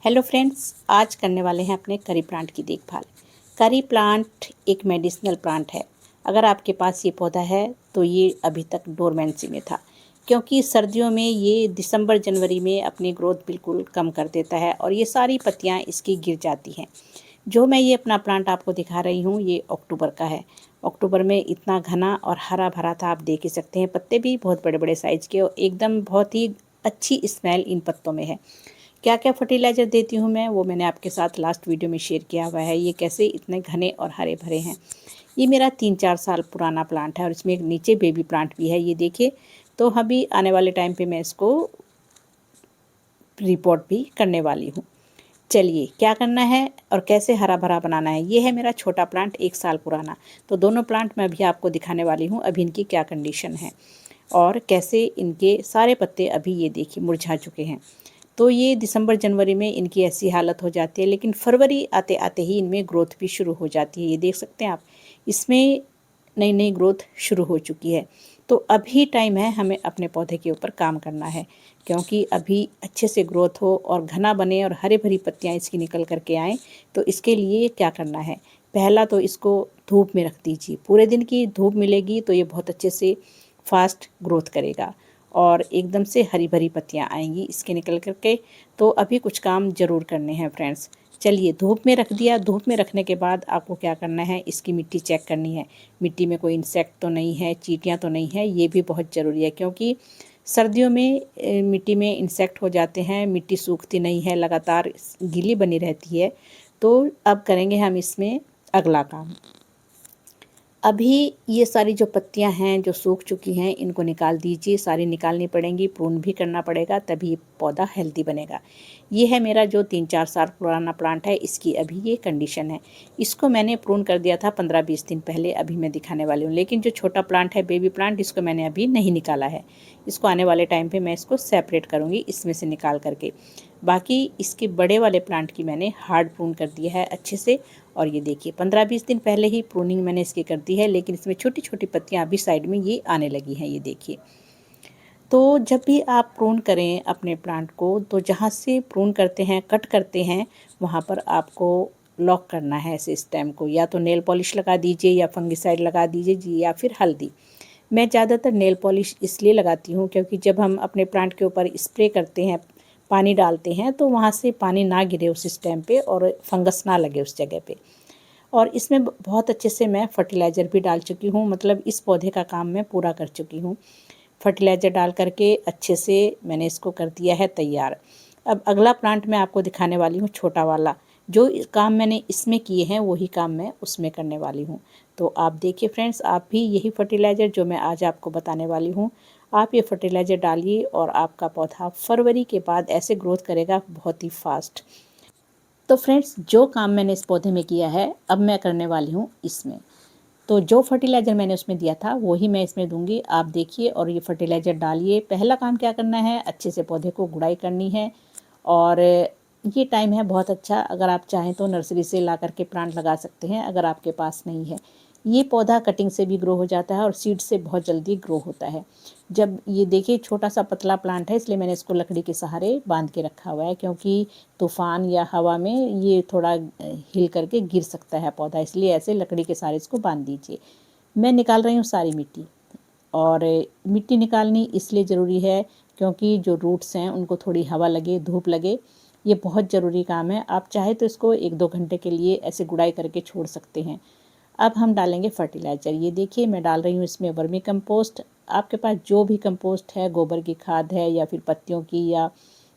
Hello friends, आज करने वाले हैं अपने करी प्लांट की देखभाल। करी प्लांट एक मेडिसिनल प्लांट है। अगर आपके पास ये पौधा है तो ये अभी तक डोरमेंसी में था, क्योंकि सर्दियों में ये दिसंबर जनवरी में अपनी ग्रोथ बिल्कुल कम कर देता है और ये सारी पत्तियां इसकी गिर जाती हैं। जो मैं ये अपना प्लांट आपको दिखा रही हूँ ये अक्टूबर का है। अक्टूबर में इतना घना और हरा भरा था, आप देख ही सकते हैं। पत्ते भी बहुत बड़े बड़े साइज़ के और एकदम बहुत ही अच्छी स्मेल इन पत्तों में है। क्या क्या फर्टिलाइज़र देती हूँ मैं, वो मैंने आपके साथ लास्ट वीडियो में शेयर किया हुआ है। ये कैसे इतने घने और हरे भरे हैं। ये मेरा 3-4 साल पुराना प्लांट है और इसमें एक नीचे बेबी प्लांट भी है, ये देखिए। तो अभी आने वाले टाइम पे मैं इसको रिपोर्ट भी करने वाली हूँ। चलिए क्या करना है और कैसे हरा भरा बनाना है। ये है मेरा छोटा प्लांट 1 साल पुराना। तो दोनों प्लांट मैं अभी आपको दिखाने वाली हूँ, अभी इनकी क्या कंडीशन है और कैसे इनके सारे पत्ते अभी ये देखिए मुरझा चुके हैं। तो ये दिसंबर जनवरी में इनकी ऐसी हालत हो जाती है, लेकिन फरवरी आते आते ही इनमें ग्रोथ भी शुरू हो जाती है। ये देख सकते हैं आप, इसमें नई नई ग्रोथ शुरू हो चुकी है। तो अभी टाइम है हमें अपने पौधे के ऊपर काम करना है, क्योंकि अभी अच्छे से ग्रोथ हो और घना बने और हरे भरी पत्तियां इसकी निकल करके आएँ। तो इसके लिए क्या करना है, पहला तो इसको धूप में रख दीजिए। पूरे दिन की धूप मिलेगी तो ये बहुत अच्छे से फास्ट ग्रोथ करेगा और एकदम से हरी भरी पत्तियां आएंगी इसके निकल करके। तो अभी कुछ काम ज़रूर करने हैं फ्रेंड्स। चलिए धूप में रख दिया। धूप में रखने के बाद आपको क्या करना है, इसकी मिट्टी चेक करनी है। मिट्टी में कोई इंसेक्ट तो नहीं है, चींटियाँ तो नहीं है, ये भी बहुत ज़रूरी है, क्योंकि सर्दियों में मिट्टी में इंसेक्ट हो जाते हैं। मिट्टी सूखती नहीं है, लगातार गीली बनी रहती है। तो अब करेंगे हम इसमें अगला काम। अभी ये सारी जो पत्तियां हैं जो सूख चुकी हैं इनको निकाल दीजिए। सारी निकालनी पड़ेंगी, प्रून भी करना पड़ेगा, तभी पौधा हेल्दी बनेगा। ये है मेरा जो 3-4 साल पुराना प्लांट है, इसकी अभी ये कंडीशन है। इसको मैंने प्रून कर दिया था 15-20 दिन पहले, अभी मैं दिखाने वाली हूँ। लेकिन जो छोटा प्लांट है बेबी प्लांट, इसको मैंने अभी नहीं निकाला है। इसको आने वाले टाइम पर मैं इसको सेपरेट करूँगी इसमें से निकाल करके। बाकी इसके बड़े वाले प्लांट की मैंने हार्ड प्रून कर दिया है अच्छे से। और ये देखिए 15-20 दिन पहले ही प्रूनिंग मैंने इसकी कर दी है, लेकिन इसमें छोटी छोटी पत्तियां अभी साइड में ये आने लगी हैं, ये देखिए। तो जब भी आप प्रून करें अपने प्लांट को, तो जहाँ से प्रून करते हैं, कट करते हैं, वहाँ पर आपको लॉक करना है ऐसे स्टेम को। या तो नेल पॉलिश लगा दीजिए या फंगिसाइड लगा दीजिए जी, या फिर हल्दी। मैं ज़्यादातर नेल पॉलिश इसलिए लगाती हूँ क्योंकि जब हम अपने प्लांट के ऊपर स्प्रे करते हैं, पानी डालते हैं, तो वहाँ से पानी ना गिरे उस स्टेम पे और फंगस ना लगे उस जगह पे। और इसमें बहुत अच्छे से मैं फर्टिलाइज़र भी डाल चुकी हूँ, मतलब इस पौधे का काम मैं पूरा कर चुकी हूँ। फर्टिलाइज़र डाल करके अच्छे से मैंने इसको कर दिया है तैयार। अब अगला प्लांट मैं आपको दिखाने वाली हूँ, छोटा वाला। जो काम मैंने इसमें किए हैं वही काम मैं उसमें करने वाली हूँ। तो आप देखिए फ्रेंड्स, आप भी यही फर्टिलाइज़र जो मैं आज आपको बताने वाली हूँ, आप ये फर्टिलाइज़र डालिए और आपका पौधा फरवरी के बाद ऐसे ग्रोथ करेगा बहुत ही फास्ट। तो फ्रेंड्स, जो काम मैंने इस पौधे में किया है अब मैं करने वाली हूँ इसमें। तो जो फर्टिलाइज़र मैंने उसमें दिया था वही मैं इसमें दूंगी, आप देखिए और ये फर्टिलाइज़र डालिए। पहला काम क्या करना है, अच्छे से पौधे को गुड़ाई करनी है। और ये टाइम है बहुत अच्छा, अगर आप चाहें तो नर्सरी से ला करके प्लांट लगा सकते हैं, अगर आपके पास नहीं है। ये पौधा कटिंग से भी ग्रो हो जाता है और सीड से बहुत जल्दी ग्रो होता है। जब ये देखिए छोटा सा पतला प्लांट है, इसलिए मैंने इसको लकड़ी के सहारे बांध के रखा हुआ है, क्योंकि तूफान या हवा में ये थोड़ा हिल करके गिर सकता है पौधा, इसलिए ऐसे लकड़ी के सहारे इसको बांध दीजिए। मैं निकाल रही हूँ सारी मिट्टी। और मिट्टी निकालनी इसलिए ज़रूरी है क्योंकि जो रूट्स हैं उनको थोड़ी हवा लगे, धूप लगे। ये बहुत ज़रूरी काम है। आप चाहे तो इसको 1-2 घंटे के लिए ऐसे गुड़ाई करके छोड़ सकते हैं। अब हम डालेंगे फर्टिलाइज़र। ये देखिए मैं डाल रही हूँ इसमें वर्मी कंपोस्ट। आपके पास जो भी कंपोस्ट है, गोबर की खाद है या फिर पत्तियों की या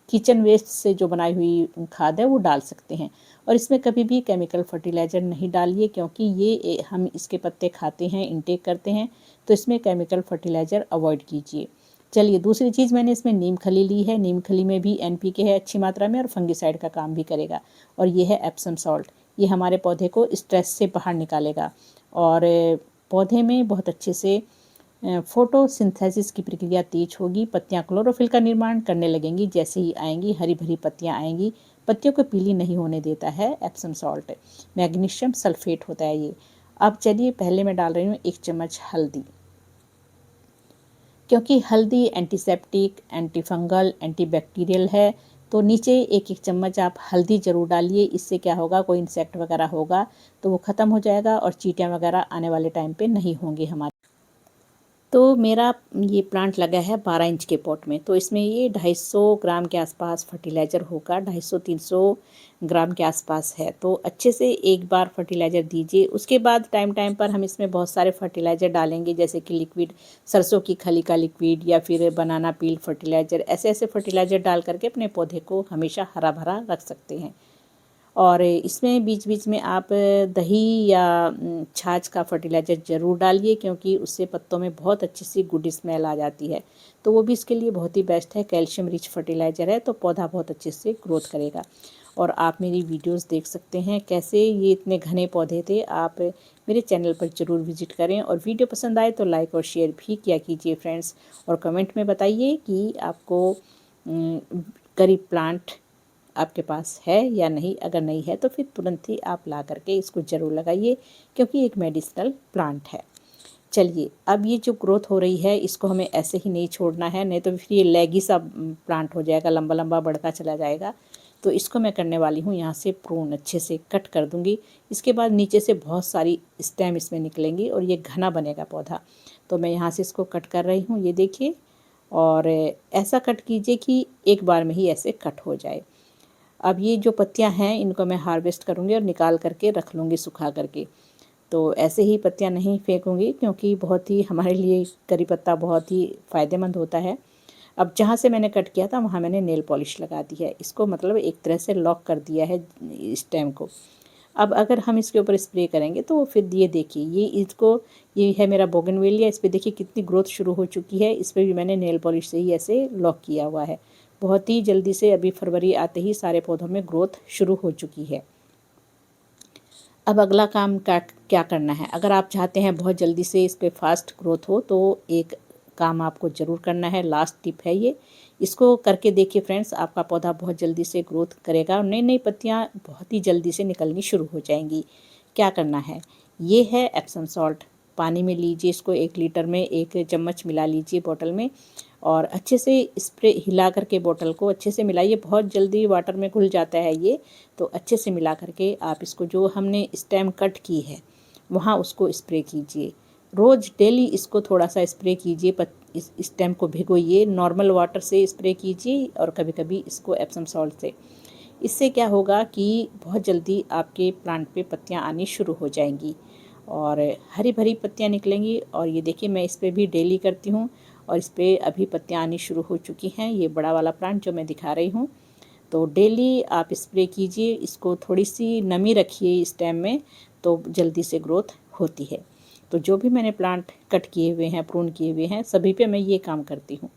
किचन वेस्ट से जो बनाई हुई खाद है, वो डाल सकते हैं। और इसमें कभी भी केमिकल फर्टिलाइज़र नहीं डालिए, क्योंकि ये हम इसके पत्ते खाते हैं, इनटेक करते हैं, तो इसमें केमिकल फर्टिलाइज़र अवॉइड कीजिए। चलिए दूसरी चीज़ मैंने इसमें नीम खली ली है। नीम खली में भी NPK है अच्छी मात्रा में और फंगिसाइड का काम भी करेगा। और ये है एप्सम सॉल्ट, ये हमारे पौधे को स्ट्रेस से बाहर निकालेगा और पौधे में बहुत अच्छे से फोटोसिंथेसिस की प्रक्रिया तेज होगी। पत्तियां क्लोरोफिल का निर्माण करने लगेंगी, जैसे ही आएंगी हरी भरी पत्तियां आएंगी। पत्तियों को पीली नहीं होने देता है एप्सम सॉल्ट, मैग्नीशियम सल्फेट होता है ये। अब चलिए पहले मैं डाल रही हूँ 1 चम्मच हल्दी, क्योंकि हल्दी एंटीसेप्टिक, एंटीफंगल, एंटीबैक्टीरियल है। तो नीचे एक एक चम्मच आप हल्दी ज़रूर डालिए। इससे क्या होगा, कोई इंसेक्ट वगैरह होगा तो वो ख़त्म हो जाएगा और चींटियाँ वगैरह आने वाले टाइम पे नहीं होंगी हमारे। तो मेरा ये प्लांट लगा है 12 इंच के पॉट में, तो इसमें ये 250 ग्राम के आसपास फर्टिलाइज़र होगा, 250-300 ग्राम के आसपास है। तो अच्छे से एक बार फर्टिलाइज़र दीजिए। उसके बाद टाइम टाइम पर हम इसमें बहुत सारे फर्टिलाइज़र डालेंगे, जैसे कि लिक्विड सरसों की खली का लिक्विड या फिर बनाना पील फर्टिलाइज़र। ऐसे ऐसे फर्टिलाइज़र डाल करके अपने पौधे को हमेशा हरा भरा रख सकते हैं। और इसमें बीच बीच में आप दही या छाछ का फर्टिलाइज़र ज़रूर डालिए, क्योंकि उससे पत्तों में बहुत अच्छी सी गुड स्मेल आ जाती है। तो वो भी इसके लिए बहुत ही बेस्ट है, कैल्शियम रिच फर्टिलाइज़र है, तो पौधा बहुत अच्छे से ग्रोथ करेगा। और आप मेरी वीडियोस देख सकते हैं कैसे ये इतने घने पौधे थे। आप मेरे चैनल पर ज़रूर विजिट करें, और वीडियो पसंद आए तो लाइक और शेयर भी किया कीजिए फ्रेंड्स। और कमेंट में बताइए कि आपको करी प्लांट आपके पास है या नहीं। अगर नहीं है तो फिर तुरंत ही आप ला करके इसको ज़रूर लगाइए, क्योंकि एक मेडिसिनल प्लांट है। चलिए, अब ये जो ग्रोथ हो रही है इसको हमें ऐसे ही नहीं छोड़ना है, नहीं तो फिर ये लेगी सा प्लांट हो जाएगा, लंबा लंबा बढ़ता चला जाएगा। तो इसको मैं करने वाली हूँ, यहाँ से प्रून अच्छे से कट कर दूँगी। इसके बाद नीचे से बहुत सारी स्टेम इसमें निकलेंगी और ये घना बनेगा पौधा। तो मैं यहाँ से इसको कट कर रही हूँ, ये देखिए। और ऐसा कट कीजिए कि एक बार में ही ऐसे कट हो जाए। अब ये जो पत्तियां हैं इनको मैं हार्वेस्ट करूँगी और निकाल करके रख लूँगी सुखा करके। तो ऐसे ही पत्तियां नहीं फेंकूँगी, क्योंकि बहुत ही हमारे लिए करी पत्ता बहुत ही फ़ायदेमंद होता है। अब जहाँ से मैंने कट किया था वहाँ मैंने नेल पॉलिश लगा दी है, इसको मतलब एक तरह से लॉक कर दिया है स्टेम को। अब अगर हम इसके ऊपर स्प्रे करेंगे तो फिर ये देखिए, ये है मेरा बोगनवेलिया। इस पर देखिए कितनी ग्रोथ शुरू हो चुकी है। इस पर भी मैंने नेल पॉलिश से ही ऐसे लॉक किया हुआ है। बहुत ही जल्दी से अभी फरवरी आते ही सारे पौधों में ग्रोथ शुरू हो चुकी है। अब अगला काम क्या करना है, अगर आप चाहते हैं बहुत जल्दी से इस पर फास्ट ग्रोथ हो तो एक काम आपको ज़रूर करना है। लास्ट टिप है ये, इसको करके देखिए फ्रेंड्स, आपका पौधा बहुत जल्दी से ग्रोथ करेगा और नई नई पत्तियाँ बहुत ही जल्दी से निकलनी शुरू हो जाएंगी। क्या करना है, ये है एप्सम सॉल्ट। पानी में लीजिए इसको, 1 लीटर में 1 चम्मच मिला लीजिए बोतल में, और अच्छे से स्प्रे हिला करके बोतल को अच्छे से मिलाइए। बहुत जल्दी वाटर में घुल जाता है ये, तो अच्छे से मिला करके आप इसको जो हमने स्टेम कट की है वहाँ उसको स्प्रे कीजिए। रोज़ डेली इसको थोड़ा सा स्प्रे कीजिए। इस स्टेम को भिगोइए, नॉर्मल वाटर से स्प्रे कीजिए और कभी कभी इसको एप्सम सॉल्ट से। इससे क्या होगा कि बहुत जल्दी आपके प्लांट पे पत्तियाँ आनी शुरू हो जाएंगी और हरी भरी पत्तियाँ निकलेंगी। और ये देखिए, मैं इस पर भी डेली करती हूँ और इस पर अभी पत्तियाँ आनी शुरू हो चुकी हैं। ये बड़ा वाला प्लांट जो मैं दिखा रही हूँ, तो डेली आप स्प्रे कीजिए इसको। थोड़ी सी नमी रखिए स्टेम में, तो जल्दी से ग्रोथ होती है। तो जो भी मैंने प्लांट कट किए हुए हैं, प्रून किए हुए हैं, सभी पे मैं ये काम करती हूँ।